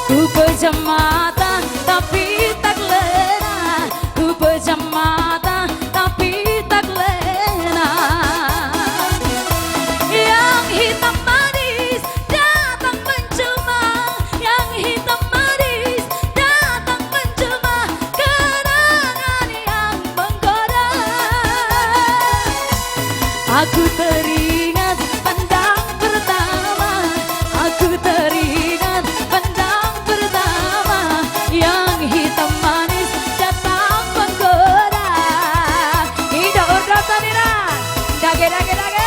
Ku pejam mata tapi tak lena, ku pejam mata tapi tak lena. Yang hitam manis datang menjelma, yang hitam manis datang menjelma, kenangan yang menggoda. Aku teringat pandang pertama, aku teringat pandang pertama, yang hitam manis datang menggoda. Ida ordo tanira, dage dage dage.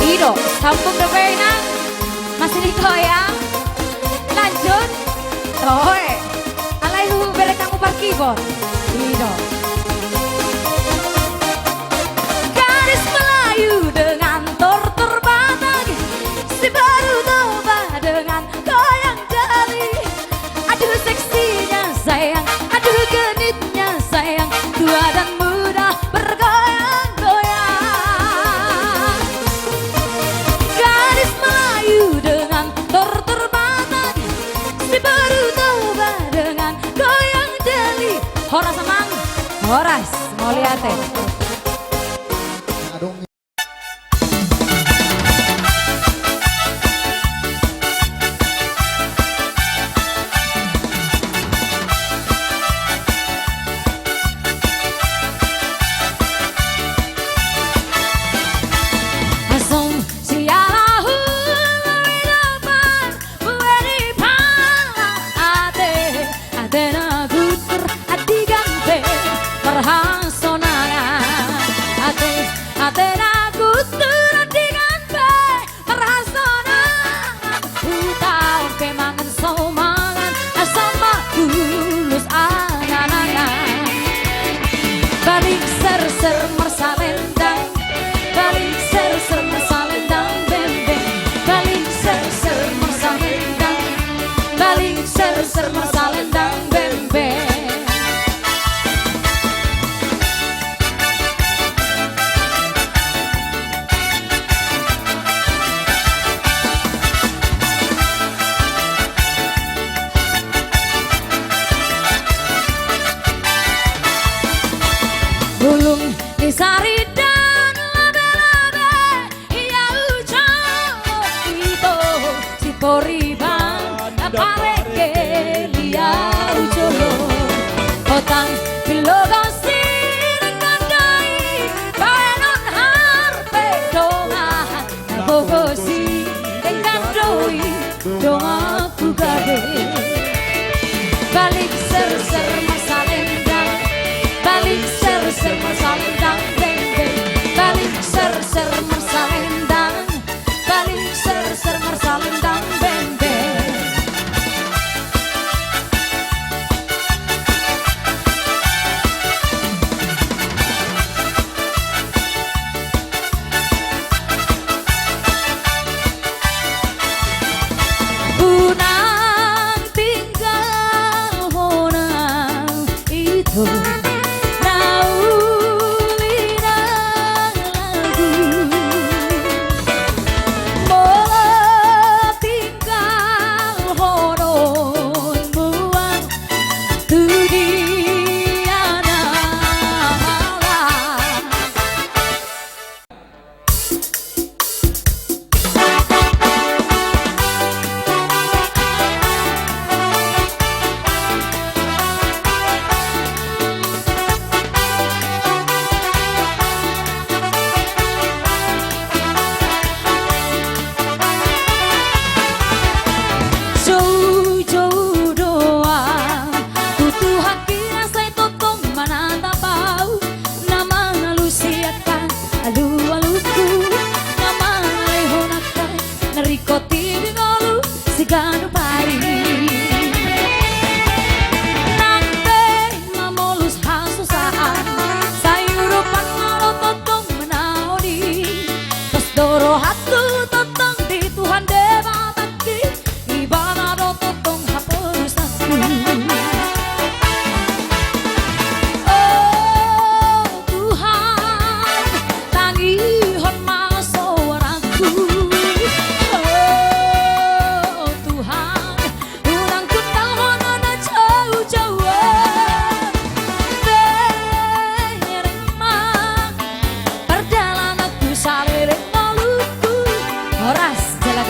Ido, sambung debena, masih digoyang, lanjut, tohe, alai lu belek kamu keyboard, Ido. Gadis Melayu dengan tortur Batak, si baru toba dengan goyang jali. Aduh seksinya sayang, aduh genitnya sayang, tua dan muda bergoyang-goyang. Gadis Melayu dengan tortur Batak, si baru toba dengan goyang jeli. Horas semang, horas mau lihat teh. Asum sialahu meridapan bueni pala ate atena gutur adigante perhasonangan ate atena gutur adigante perhasonangan utaon kemangan somangan asama tulus angan-angan balik ser-ser mersalendang, balik ser-ser mersalendang bembeng, balik ser-ser mersalendang, balik ser-ser mersalendang bembeng. Bulung disari dan labe-labe, iya ucap itu si poriban apareke lia ucolo otang pilogosi dengan dai baenon harpe dongan nabogosi dengan doi donga kugade balik ser-ser masalendang, balik ser-ser mersalendang bembeng, balik ser-ser mersalendang, balik ser-ser mersalendang bembeng. Punang tinggal honang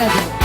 dulu.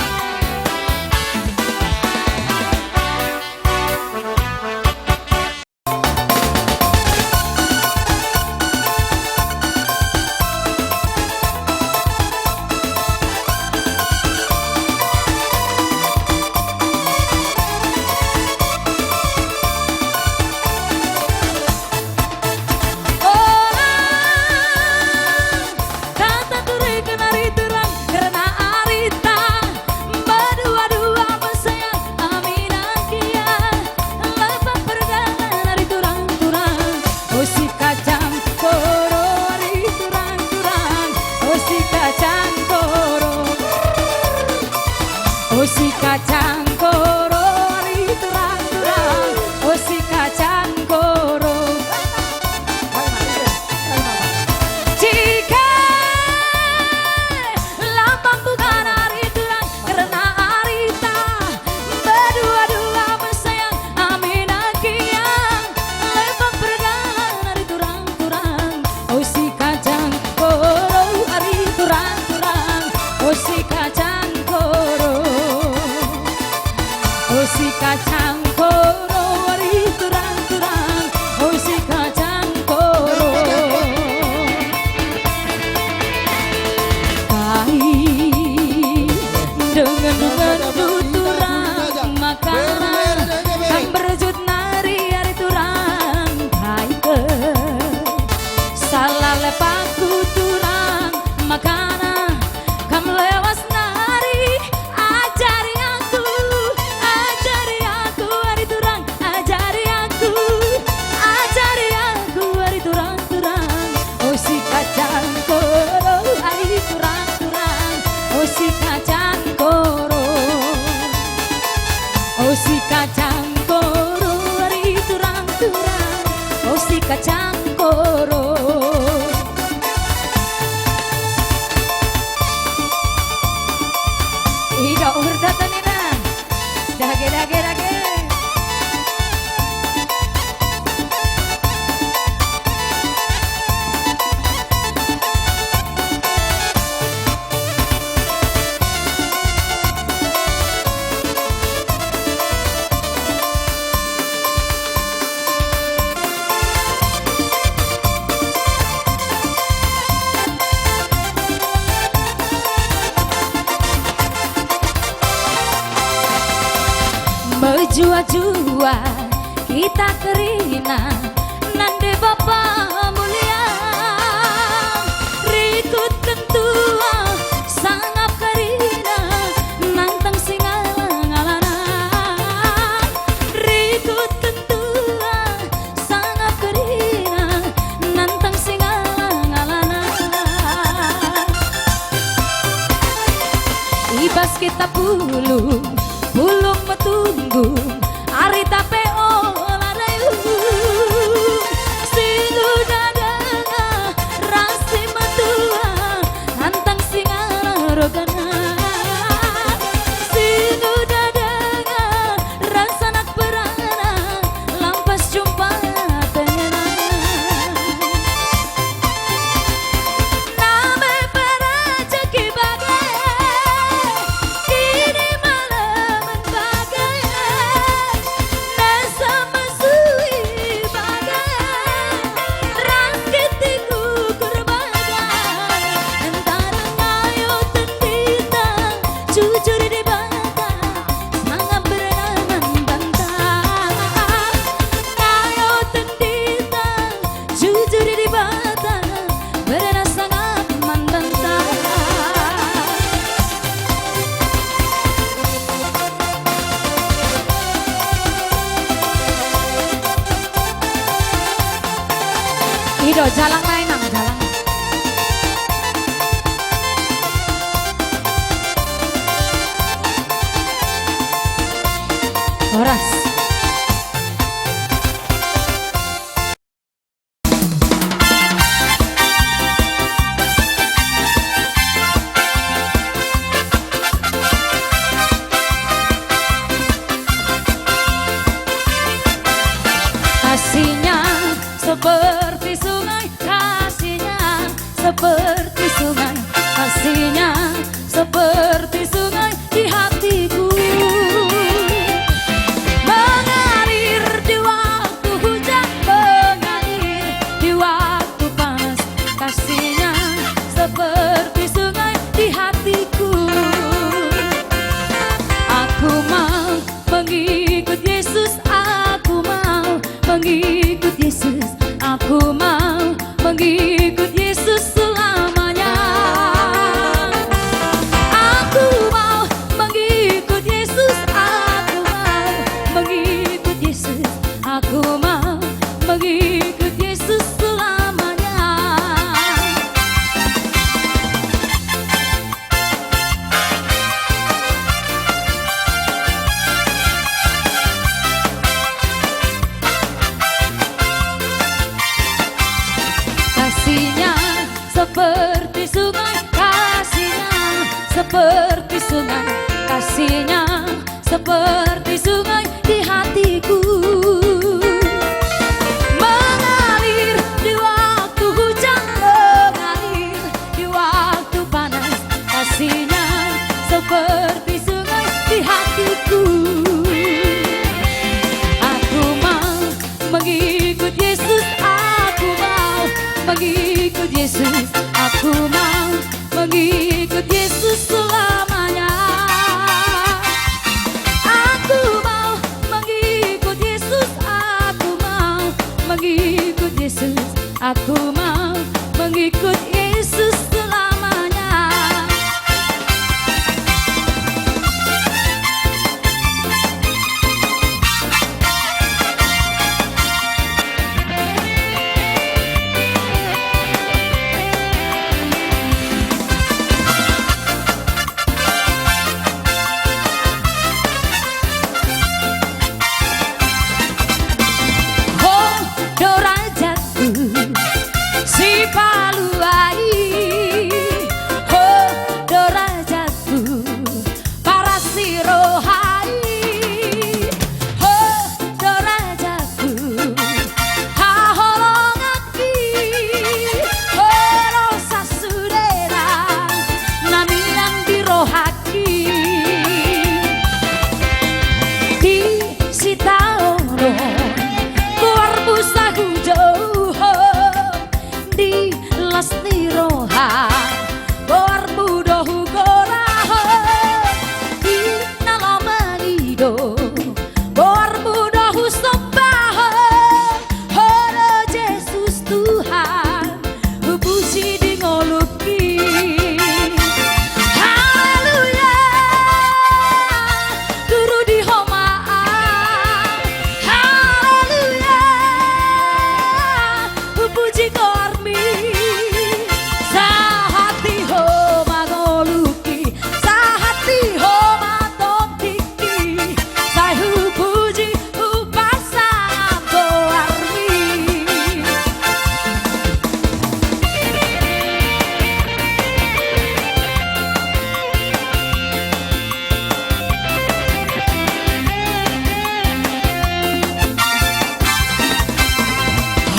Si kacang koro ari turang-turang, oh si kacang koro. Jika lambang bukan ari turang karena arita berdua-dua bersayang amin akiang lembang pergalan ari turang-turang, oh si kacang koro ari turang-turang, oh si kacang koro. Oh si kacang koro ari turang-turang, oh si kacang koro. Pahit dengan tuturang makanan kang berjut nari ari turang pahit salah lepaku turang makanan kam lewas nari ajari aku ari turang ajari aku ari turang-turang, oh si kacang koro ari turang-turang, oh si kacang koro, oh si kacang koro ari turang-turang, oh si kacang koro. Ida urdatan ina dage. Jua-jua kita kerina nande Bapa mulia rikut kentua sangat kerina nantang singalang-alana rikut kentua sangat kerina nantang singalang-alana ibas kita pulung metunggu ari tape oladayu sinu dadanga rasi matua nantang singala rogana sinu dadanga rasa nak perana lampas jumpa tengena name perajaki bagai kini malam bagai nasa masui bagai rakitiku kurbagai antara ngayo tendita jujur di bata sangat berenangan bantah ngayo tendita jujur di bata berenang sangat mandantah. Ido jalan lain nang jalan. Horas. Kasihnya seperti sungai, kasihnya seperti sungai, kasihnya seperti sungai Aku mau mengikut Yesus selamanya. Aku mau mengikut Yesus. Aku mau mengikut Yesus. Aku mau mengikut Yesus selamanya. Kasihnya seperti sungai, kasihnya seperti sungai, kasihnya seperti sungai di hatiku, mengalir di waktu hujan, mengalir di waktu panas. Kasihnya seperti sungai di hatiku. Aku mau mengikut Yesus. Aku mau mengikut Yesus. Aku mau mengikut Yesus selamanya. Aku mau mengikut Yesus. Aku mau mengikut Yesus. Aku mau mengikut Yesus selamanya. Oh, Dorajatku, si paluai. Oh, Dorajatku, para si rohai. Oh, Dorajatku, haholongaki. Oh, rosa sudera, namilang dirohaki. Di sitaoro keluar busaku jauh, di lasti roha keluar budohu goraho, di nalomanido keluar budohu sobaho. Horo Yesus Tuhan, puji di ngoluki. Haleluya, guru di homaan. Haleluya, puji kormi. Sahati homa ngoluki, sahati homa topiki. Sayu puji upasang doarmi.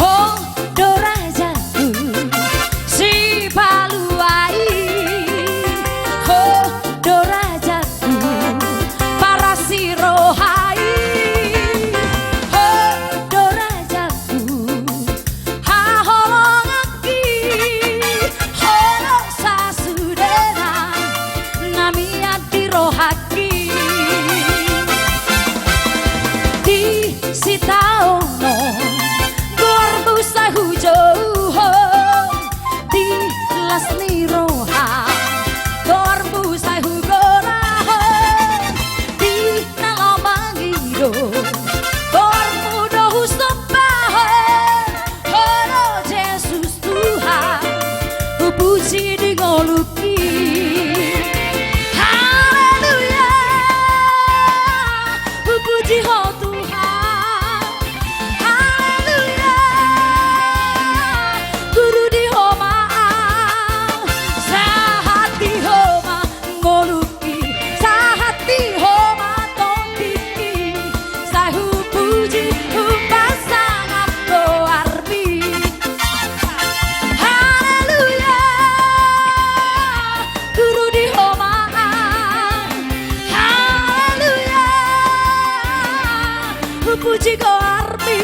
Oh, Dorajatku, si paluai. Oh, Dorajatku, para si rohai. Oh, Dorajatku, haholongaki. Holo sasudera, namia dirohaki. Di sitaono gorbu sahujo, di lasni roha gorbu sahu goraho, di nalomangido gorbu dohu sobaho. Horo Yesus Tuhan, puji di ngoluki. Haleluya, puji ho Tuhan. Haleluya, guru di homaan. Sahati homa ngoluki, sahati homa topiki. Sahu puji upasang doarmi. Haleluya, guru di homaan. Haleluya, puji kormi.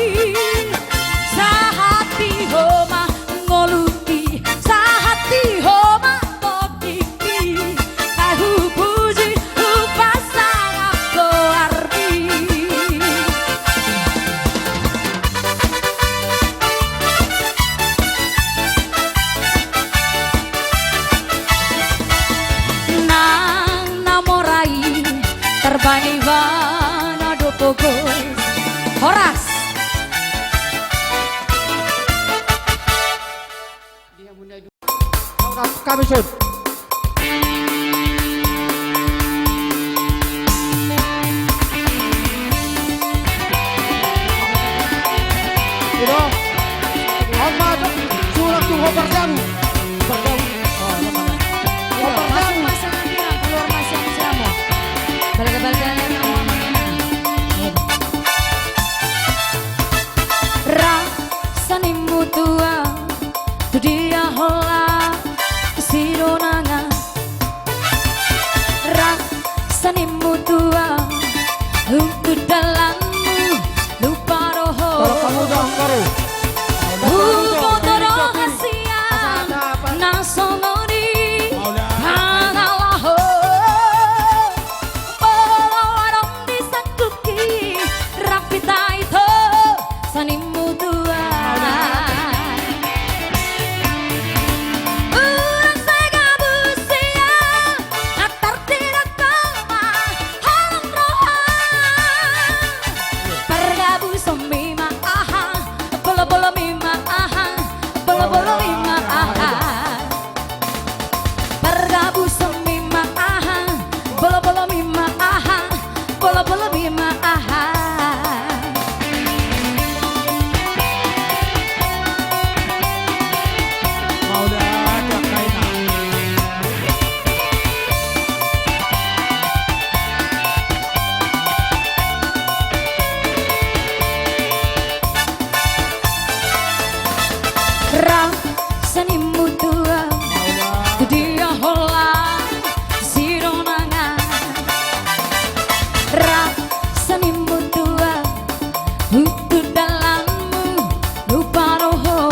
Sahati homa ngoluki, sahati homa topiki. Sahu puji upasang doarmi. terbani vana do pogos Horas kami sun surat tuh hobarjan Rasani mutua tu dia hola sironanga Rasani mutua untuk dalammu lupa roho kalau kamu dong baru Upo rahasia nasongoni Hanalahu Orang disakuki Rapita itu Sanimu tua Orang segabusia Atar tidak koma Halam roha Pergabu semima aha Bolo-bolo mima aha Bolo-bolo mima aha Pergabu semima aha Bolo-bolo mima aha Bolo-bolo mima aha Rasani mutua dia hola sironanga Rasani mutua untuk dalammu lupa roho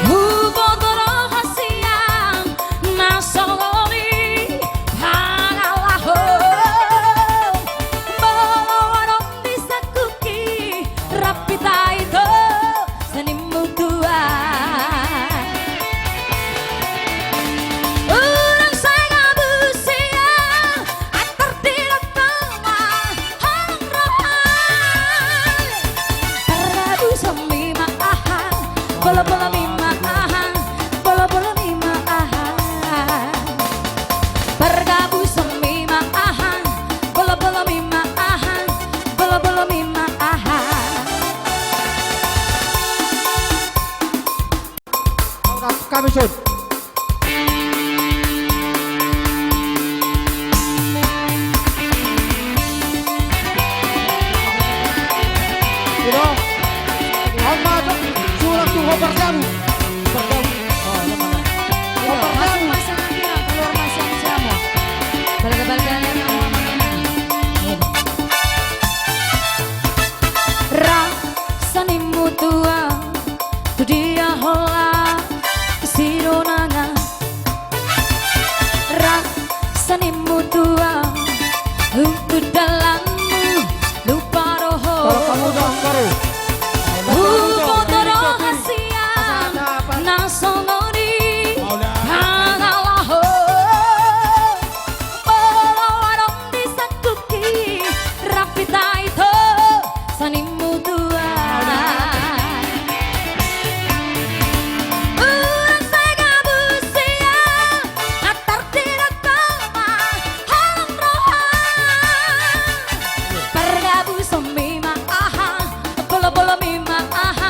Hubungan rahasia nasongoni Hanalahu Orang disakuki Rapita itu Sanimu tua Orang saya busia Atar tidak koma Halang rohan Pergabu semima aha Bola-bola mima aha Bola-bola mima aha Pergabu semima aha Bola-bola mima aha Bola-bola mima aha kami sun surat tuh hobarjan Rasani mutua tu dia hola sironanga Rasani mutua untuk dalammu lupa roho kalau kamu dong baru Hubungan rahasia nasongoni Hanalahu Orang disakuki Rapita itu Sanimu tua Orang segabusia Atar tidak koma Halam roha Pergabu semima aha Bola-bola mima aha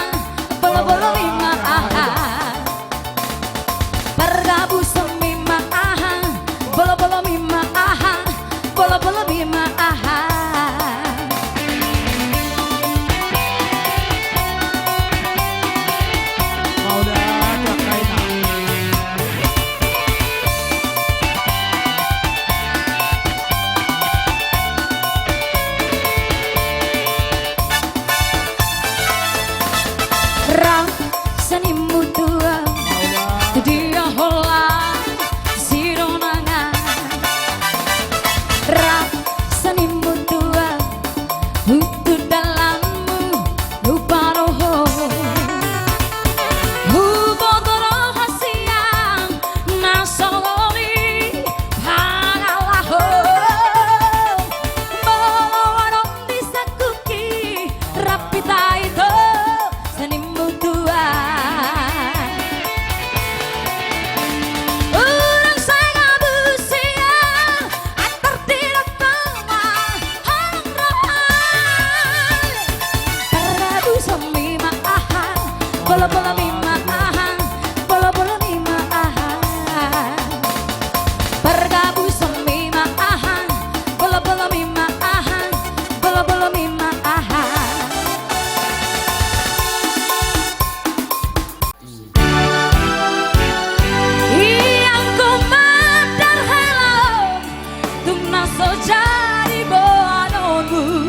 jadi boanonmu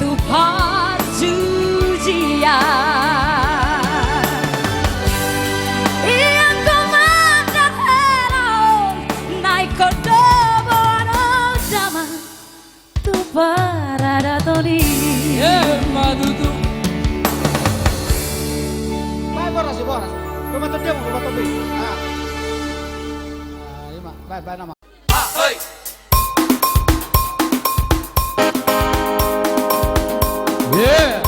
tuhan jujian yang komandan hello naik kode boano zaman tu parada toni Madudu. Vai, boras, boras. Rumah tu dia, rumah tu dia. Lima. Bye, nama. Yeah.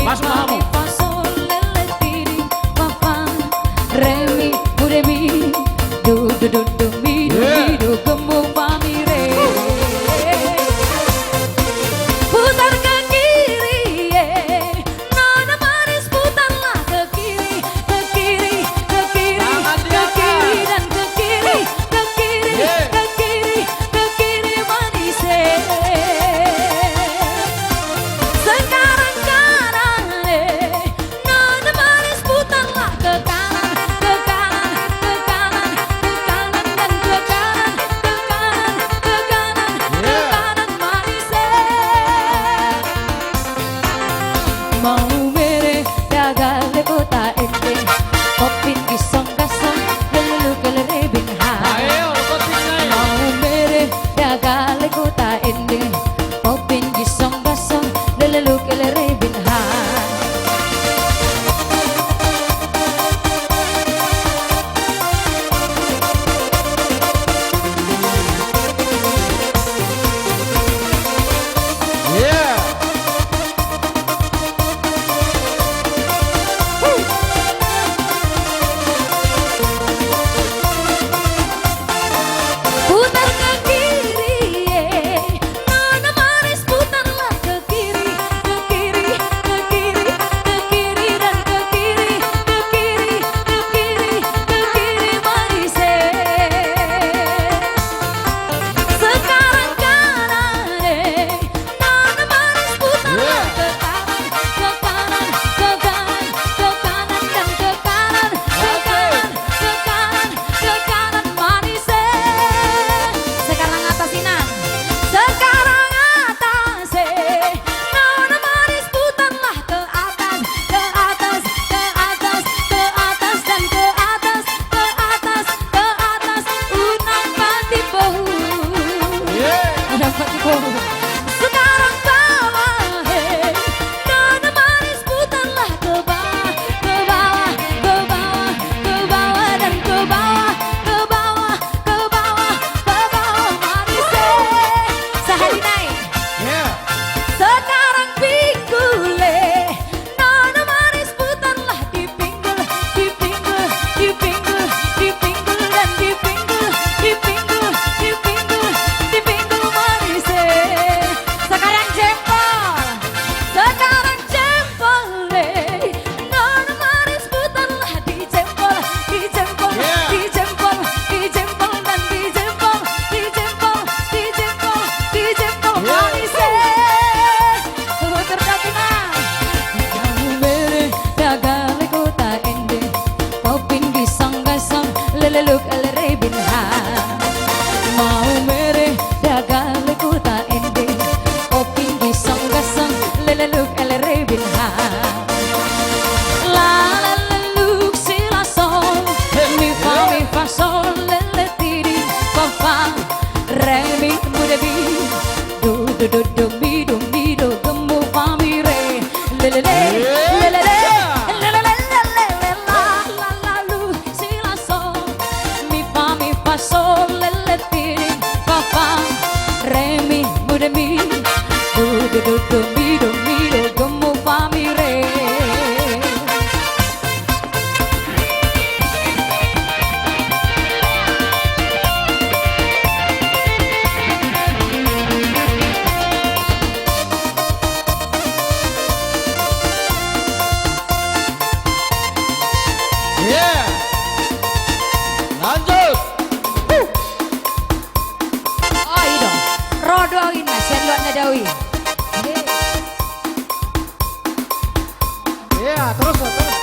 Mas Mahamu. Remi, do mi, do mi, do gemu pamire. Putar ke kiri, nona manis putarlah ke kiri, ke kiri, ke kiri, ke kiri dan ke kiri, ke kiri, ke kiri, ke kiri manis. Sekarang kanan, nona manis putarlah ke kanan, ke kanan, ke kanan, ke kanan dan ke kanan, ke kanan, ke kanan, ke kanan manis. Mau mere dagal kota ente, kopin kisong kasong, lelu kelere binha. Ayo, kotin Mau mere dagal kota ente, kopin kisong kasong, lelu kelere binha. Yeah. Putar ke kiri, nona manis putarlah ke kiri, ke kiri, ke kiri, ke kiri dan ke kiri, ke kiri, ke kiri, ke kiri manis. Sekarang kanan, nona manis putarlah ke kanan, ke kanan, ke kanan, ke kanan dan ke kanan, ke kanan, ke kanan, ke kanan manis. Sekarang atasinan, sekarang atas, nona manis putarlah ke atas, ke atas, ke atas, ke atas dan ke atas, ke atas, ke atas, unang patipo. Unang patipo. Sekarang bawah, nona manis putarlah ke bawah, ke bawah, ke bawah, ke bawah dan ke bawah, ke bawah, ke bawah, ke bawah manis. Sehari naik. Yeah. Sekarang pinggule, nona manis putarlah di pinggul, di pinggul, di pinggul, di pinggul dan di pinggul, di pinggul, di pinggul, di pinggul manis. Yeah. Lanjut. Oh iya, rodo ini senduan Nadawi. Iya, terus terus.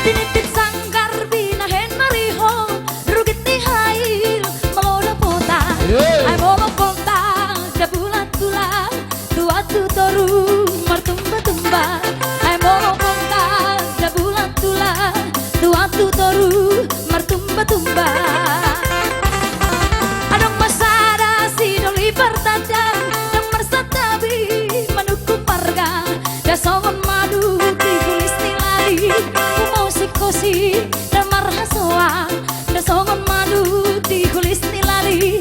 Tinitit sanggar binahen mariho rugit ni hail malola pota ay molo pota da bulan tulang tua tu toru martumba tumba ay molo pota da bulan tulang tua tu toru martumba tumba adong masada si doli pertajam dan mersatabi manukku parga da songon madu ditulis nilai kosi dan marhasoa dan songon madu di kulis nilali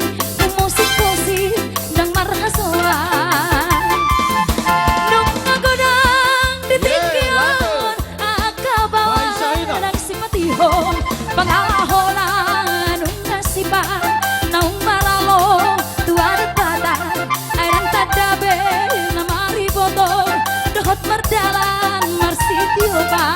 musik kosi dan marhasoa nung nagodang di tingkion akabawa nang simatihon pangalaholan nung nasiba naung maralo tuadat bata ay nang tadabe na mariboto dohot mardalan marsitio ba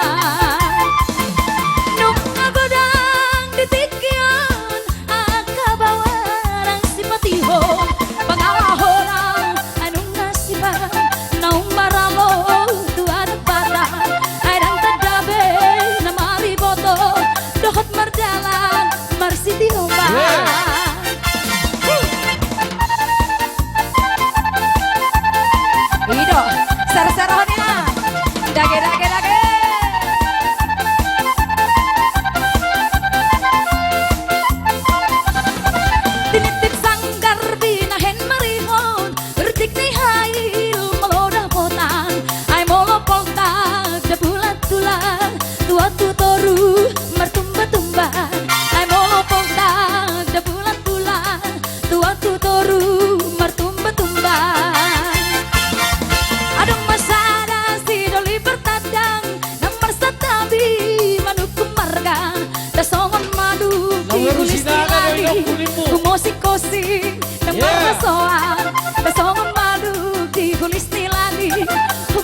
soan besongon maduk di kulis nilani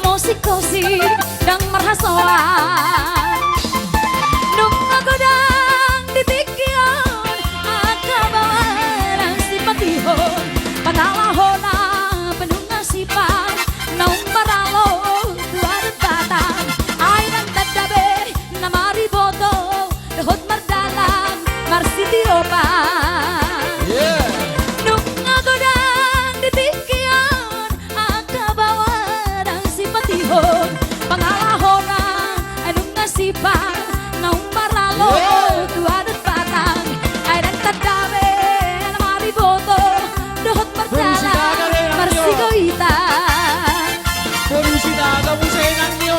musik kosi dan merhasoan nuk godang di tikion akabaran simpatihon panalahona penuh nasiban naung paralo tuan batang airan tadabe namari boto dehot mardalang marsitiopa nuk godang di tikion akabaran simpatihon pangalahona anung nasiban naung paralo tuan batang airan tadabe namari boto dehot mardalang marsitioita Felicitado po sa inang niyo.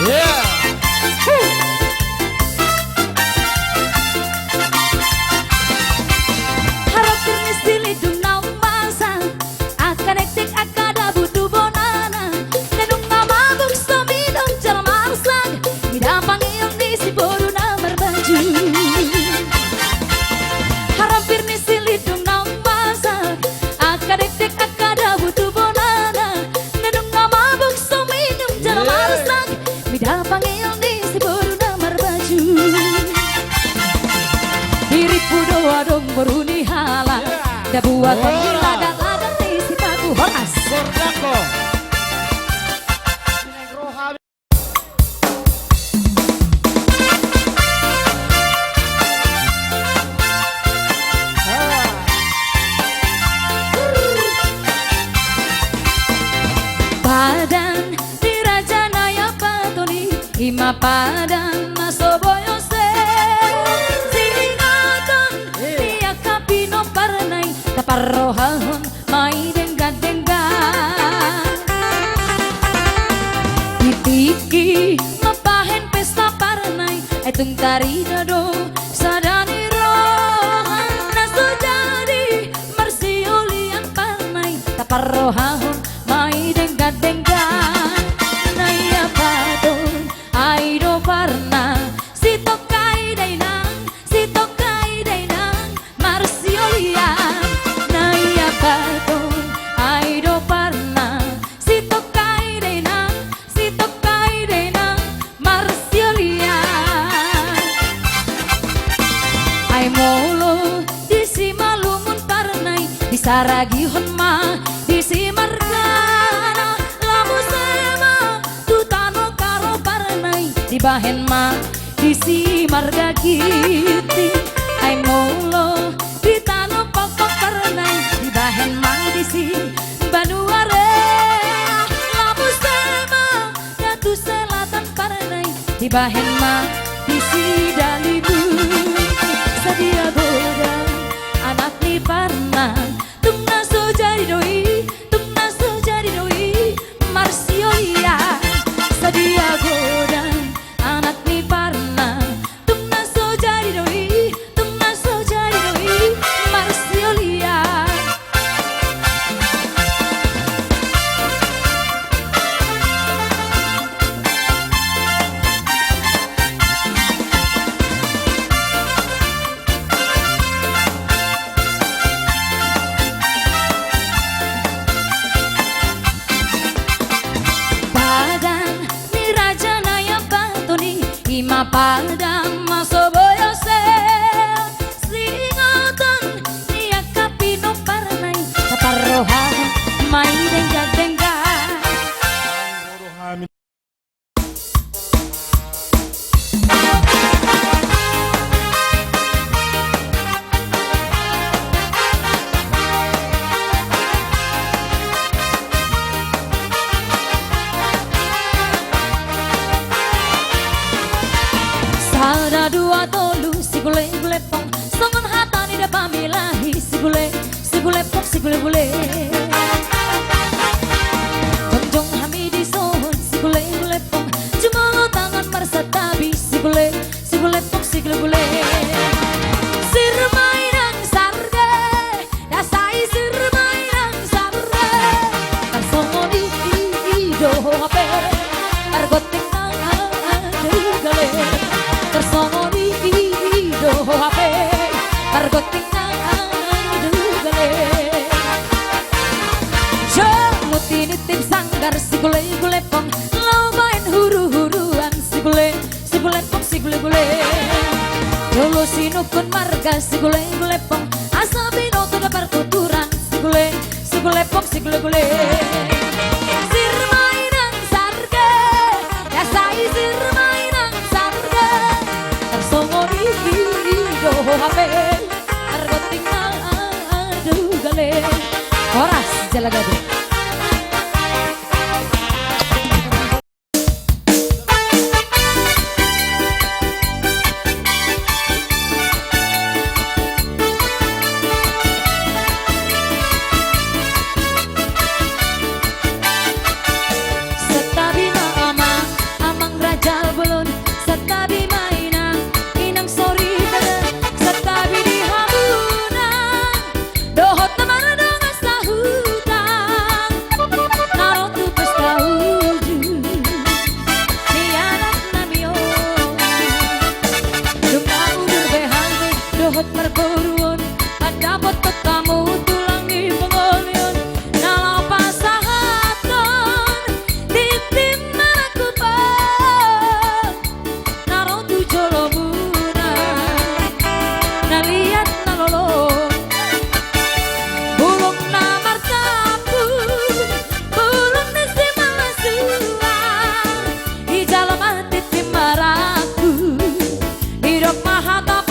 Yeah. harap termistili dunau masa akan ektik akada butuh bonana nenung mabuk sominong jalan marsak hidapang iyong di si boru namar baju harap termistili dunau masa akan ektik akada butuh bonana nenung mabuk sominong jalan marsak hidapang iyong di si boru namar baju diriku doa dong beruni halang dah buat kami ladak-ladak di sipaku horas Gordako. Padan di Raja Naya Patoni Ima padan masoboyo se Siningatan Tiak kapino parnay Taparrohahon may dengga-dengga Itiki mapahen pesta parnay Etong tarinado sa daniro Nasujadi marsiulian parnay Taparrohahon may dengga-dengga Naya paton ay do parna Si tokay daynang marsiulian Naya paton ay do parna Si tokay daynang marsiulian Ay molo di si malumun parnay Di saragihon ma di si margana Lamu sema tutano karo parnay Di bahen ma di si marga kiti Ay molo di tano pokok parnay Di bahen ma di si banuare Lamu sema datu selatan parnay Di bahen ma di si dalibu Sadia boda anak ni parna Tungna so jadi doi Marsiolia Sadia boda anak ni parna Tungna so jadi doi Marsiolia Padan ni Raja Naya Patoni Ima padang masoboyo se Singatan ni akapino parnay Taparrohan may dengga-dengga Sada dua tolu si gule pong Songon hatani da pamilahi si gule pong si gule Jongjong hamidi sohon si gule pong Jumolo tangan marsatabi si gule pong si gule Sirmairang sarge dasai sirmairang sarge Kalsongoni ido hape Argotik na gale Tersongoni gule sir mainang sarga ya sai sir mainang sarga tersongo iki do hape tergoting adu gale Horas Jalagadu. Perburuan ada betot kamu tulang di pengolion nalau pasahatan di tim aku bang naruh tujuh lomuna naliat nalolo bulung namar sapu bulung nisi malasua di jalan mati timaraku hidup mahata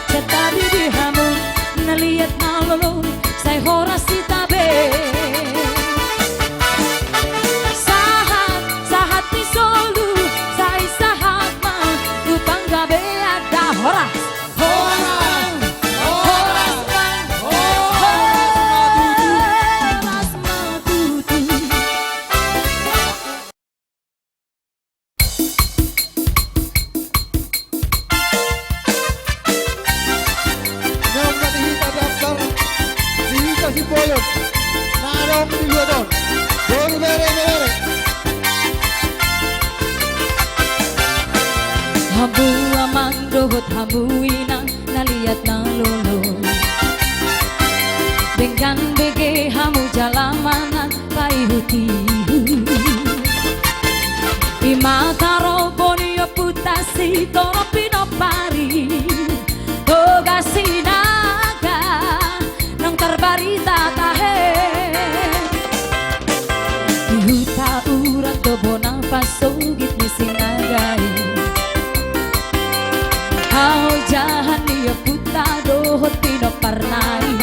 Tetapi dihamu naliat nalolo saya horas tabe sahat ni solu saya sahat mah upang gabe ada horas si Boyot, narong di luar don, baru mere. Habu amang dohot habu inang naliat nalolo Bengkan bege hamu jalamanan paihuti Ima karo bonio putasi toro pinopari Toga sinaga nang terbarita tahe Dihuta urang dobona pasugit ni sinagai Au jahan dia puta dohot pinoparnai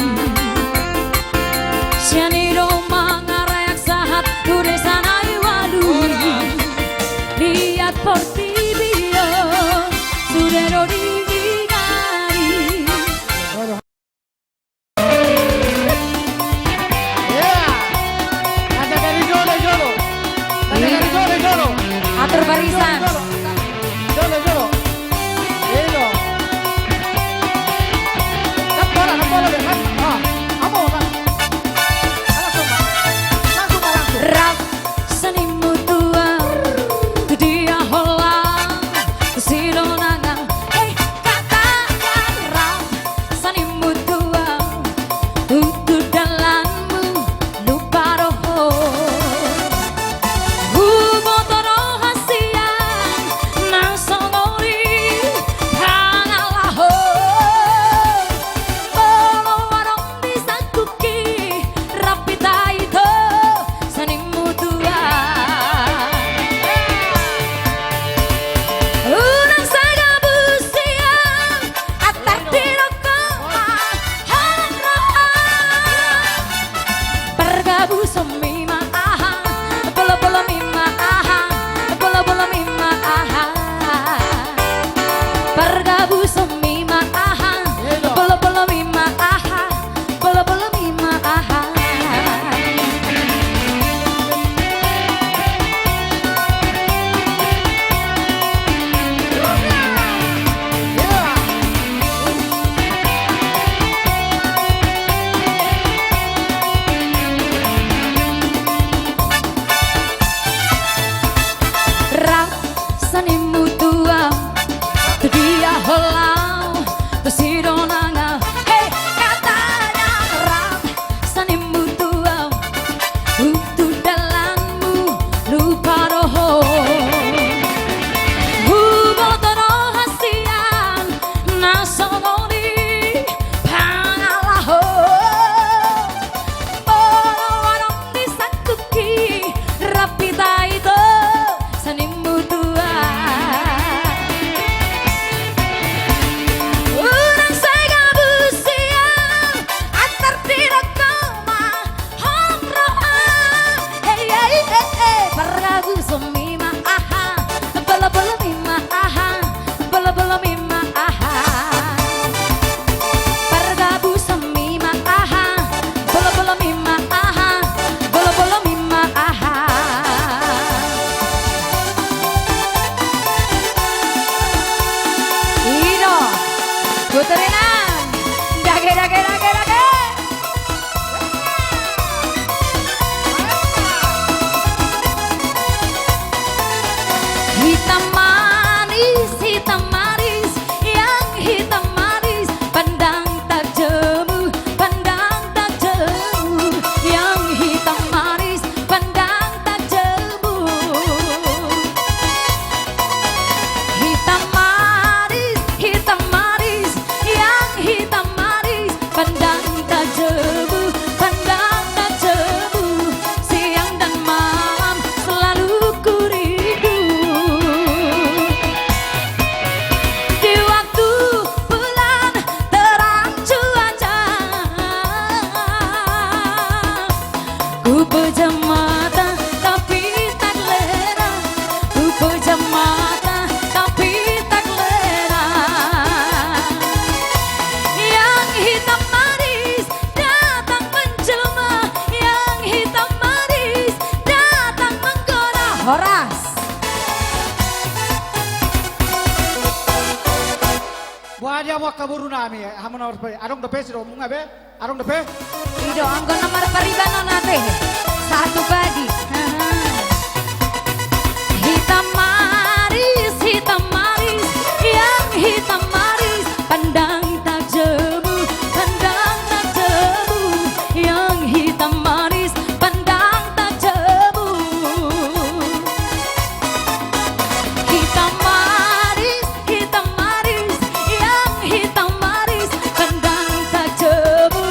amo kaburu nami hamun nomor pe arong depe siro munga be arong depe Ido anggo nomor peribano nate satu badi. Hitam maris yang hitam maris pandang tak jemu yang hitam maris pandang tak jemu hitam maris yang hitam maris pandang tak jemu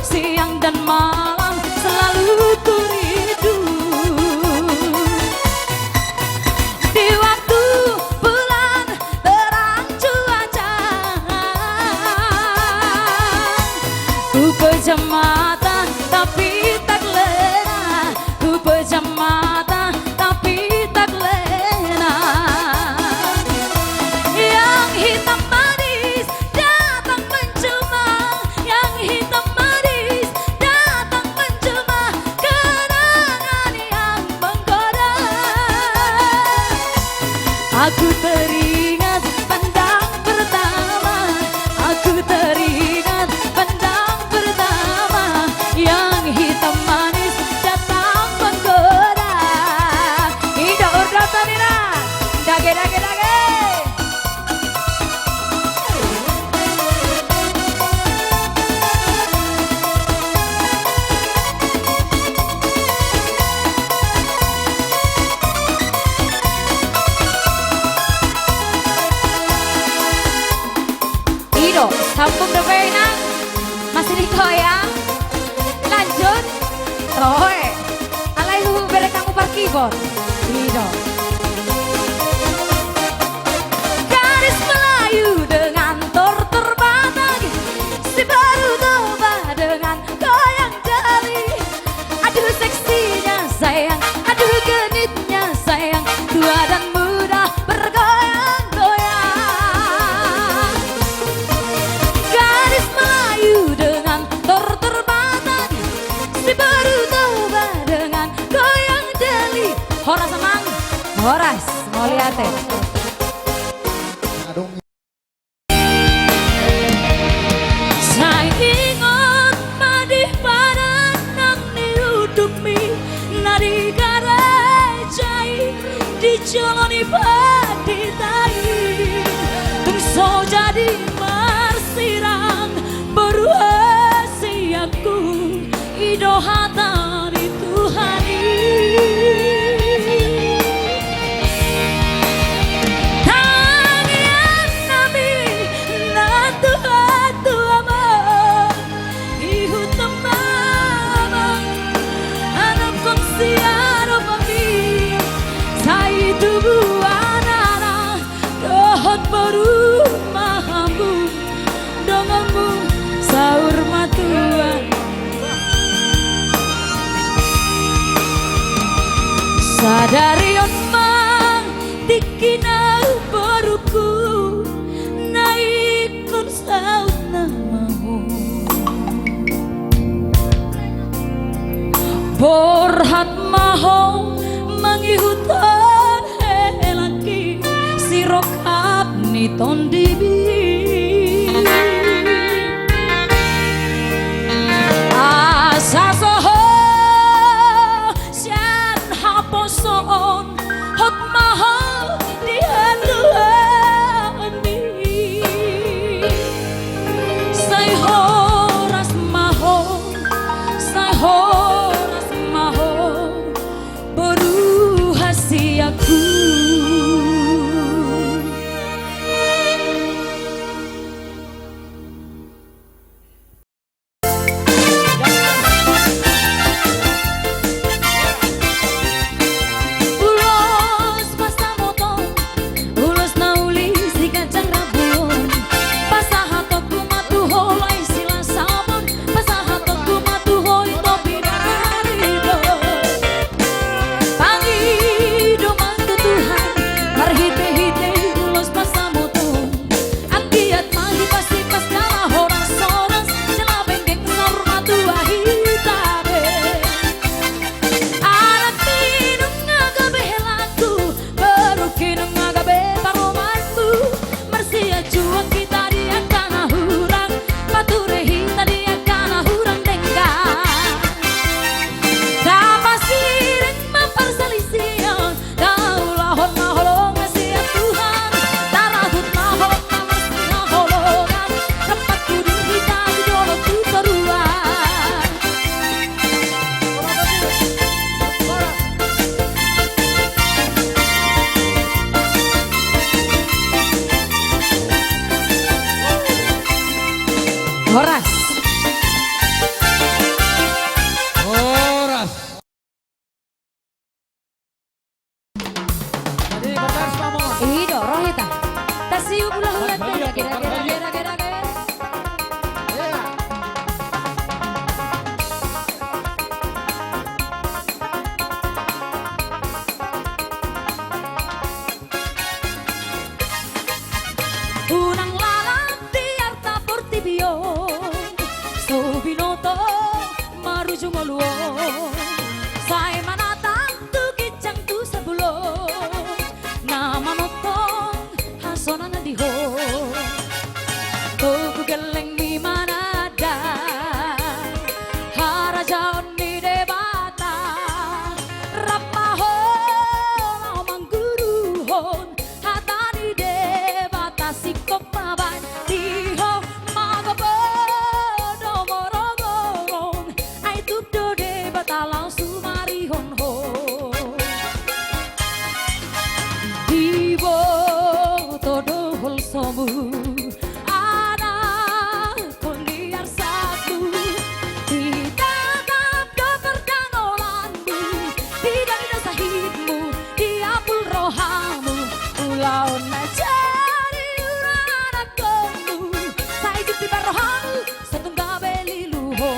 siang dan malam selalu ku rindu di waktu bulan terang cuaca ku pejam mata tapi tak lena ku pejam mata tapi tak lena yang hitam manis datang mencuma yang hitam manis datang mencuma kenangan yang menggoda aku teringat pandang pertama aku teringat pandang pertama yang hitam manis datang menggoda Ida urda tanina dage Ido, sambung depena masih dikoyang lanjut roe alai huhu bere kamu par keyboard Ido garis Melayu dengan tortur batang si baru coba dengan goyang jari aduh seksinya sayang aduh genitnya sayang tua dan muda bergoyang-goyang garis Melayu dengan tortur batang si baru coba dengan goyang jeli horas emang horas mau lihat adong Saya ingat madih pada nang niuduk mi nadi garejai dijalani padi tai tungso jadi marsirang beruasi aku ido hatani Tuhani tangian nami natu hatu amor ihu temama anak konsiaro mami sai tubuh anana dohot baru mahamu dongamu saur matua sadari omang dikina baruku naikun saut namamu borhat maho mangihutan helaki sirokap niton dibi asa soho sian haposon hot maho dihanduani say horas maho baru hasi aku luon sai manatang tu kijang tu sebulon nama motong hasona na diho tugu geleng mi manada harajaon ni debata rapahon mangguruhon hatani debata sikop maban diho magabodo morogoron ai tubdo debata langsung marihon ho dibo todo hol somu ana koliar satu ditatap do perdangolanmu tidak ada sahidmu diapul rohamu pulau najari urana komu sai juti barohamu setunggal beli luho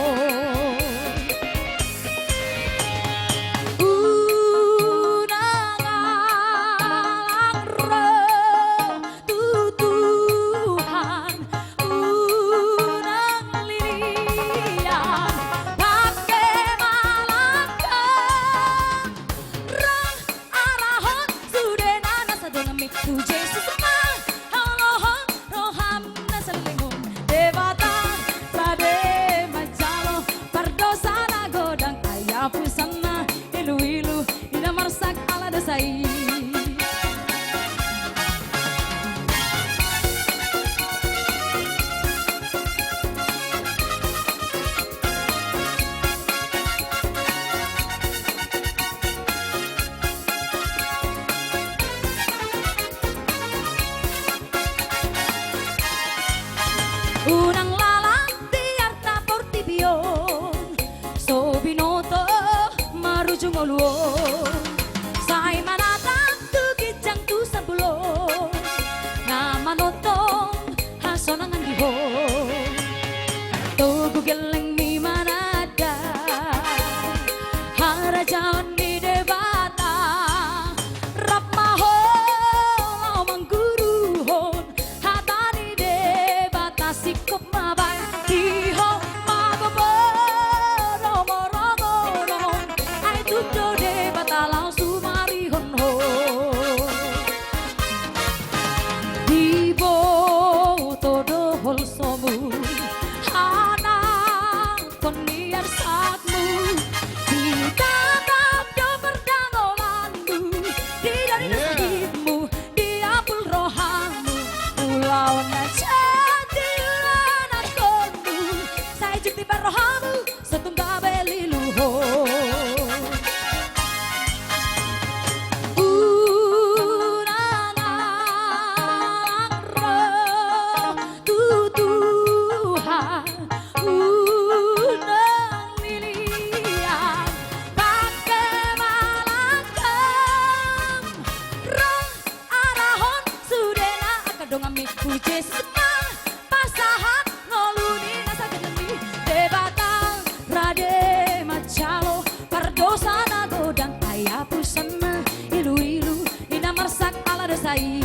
Pusana ilu-ilu ina marsak ala desai unang lalang tiar tapor tibion so binoto maruju ngoluon sai manatang tu kijang tu sebulon nama notong hasonangan diho tugu geleng mi manada harajaon di debata rapmahon mangguruhon hatani debata sikop mabai diho magabodo morogoron ai tubdo debata langsung marihon ho dibo todo hol somu ana koniar satmu ditatap do perdangolanmu tidak ada sahidmu diapul rohamu pulau najati urana komu sai juti barohamu setunggal beli luho Puje senang pasahan ngoluni nasa gedemi debatang rade macalo pardosana godang ayah pusana ilu-ilu ina marsak ala desai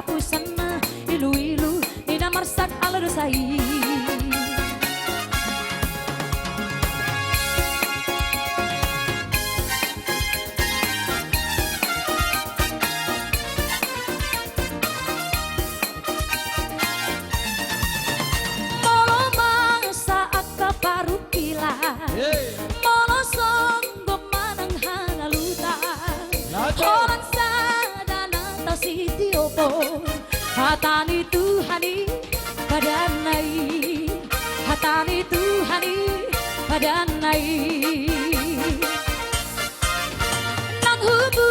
pusana ilu-ilu ina marsak ala desai molo saat kaparu pila molo songgo manang hanaluta orang sadana tasiti opo hatani Tuhani padanai hatani Tuhani padanai nang hubu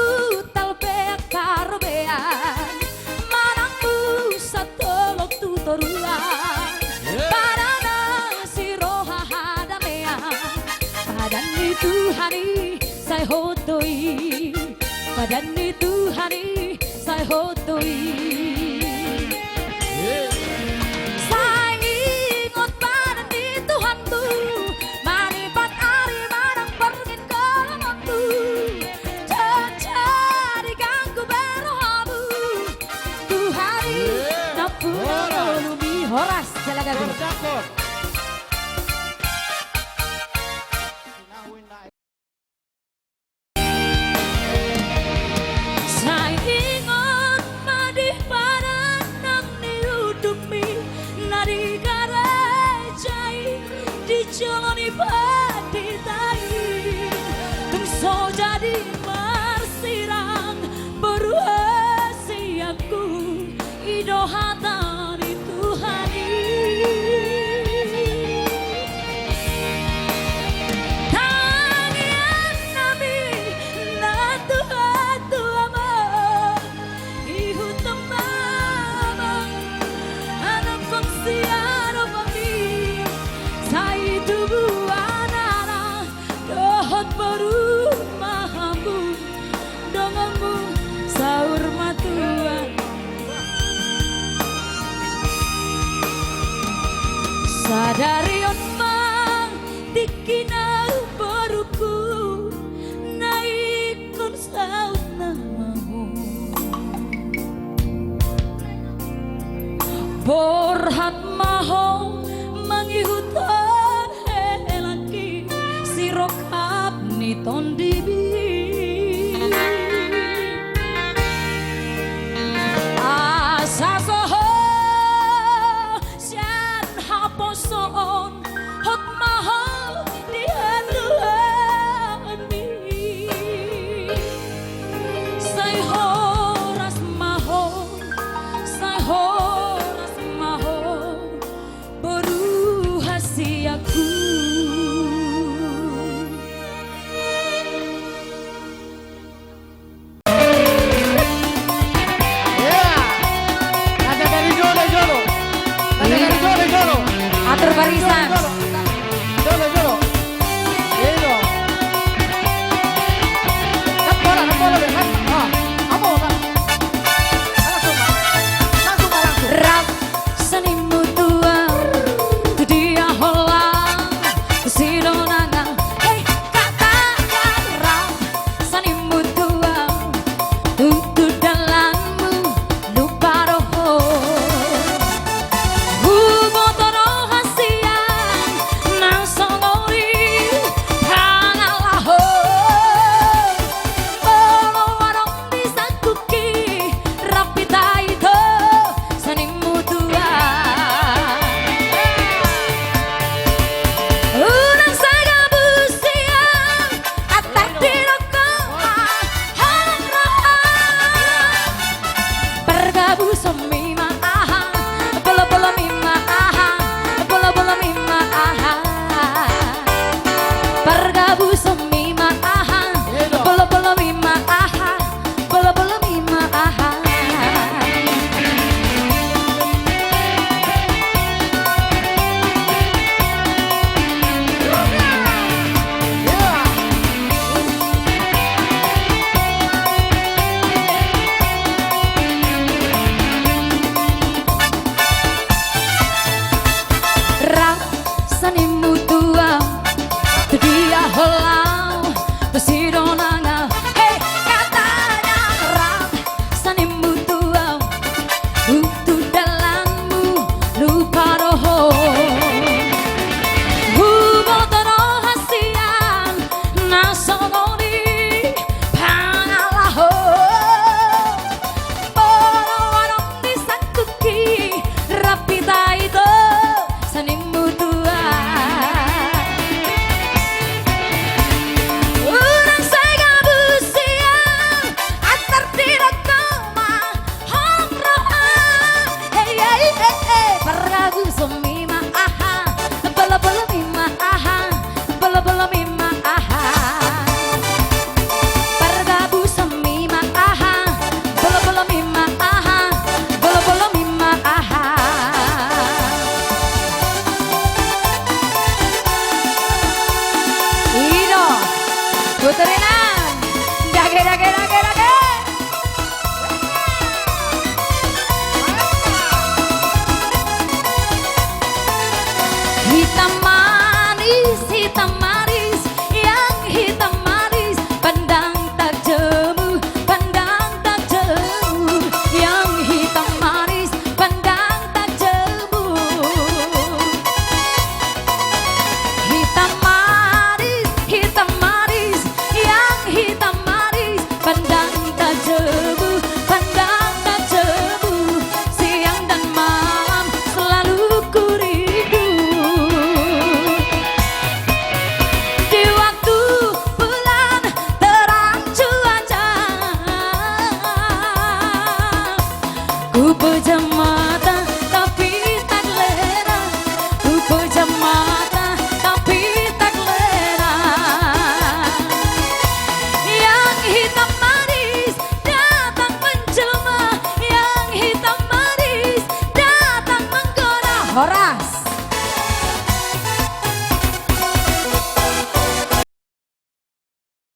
talpek karobean manang pusat tolok tutoruan padana si roha hadam Tuhani sai hotoi badan Tuhani sai hotoi sai ingot badan Tuhan tu mari pat ari marang pergin kalamantu cari ganggu berohamu Tuhani napura lumi horas jalagabi Cakep. Saya ingat madih parang nang niruduk mi nari garejai dijalani padi tai tungso jadi marsirang beruasi aku idohatan Tuhani tangian nabi na Tuhan tuama ihu temamang anak pangsiano pami sai tubuh anana dohot baru mahamu dongamu saur matuan sadari omang dikina baruku naikun saut namamu borhat maho mangihutan helaki sirokap ni tondibi asa soho sian haposon hot maho di haluan mi say horas maho say horas maho baru hasiaku Ada dari Jolo Jolo. Ada dari Jolo Jolo. atur barisan Jolo Jolo. Ini dong. Kan bola deh kan. Ah, kamu kan. Langsung Pak. Langsung Pak, langsung. rap senimu tua tu dia hola sidonanga hey katakan rap senimu tua tu dalammu lupa roho hubotono hasian nang songori hangalaho olo warong disakuki rapi taito senimu tua urang saya Puterin. Dage dage dage dage. Hitam manis, hitam manis.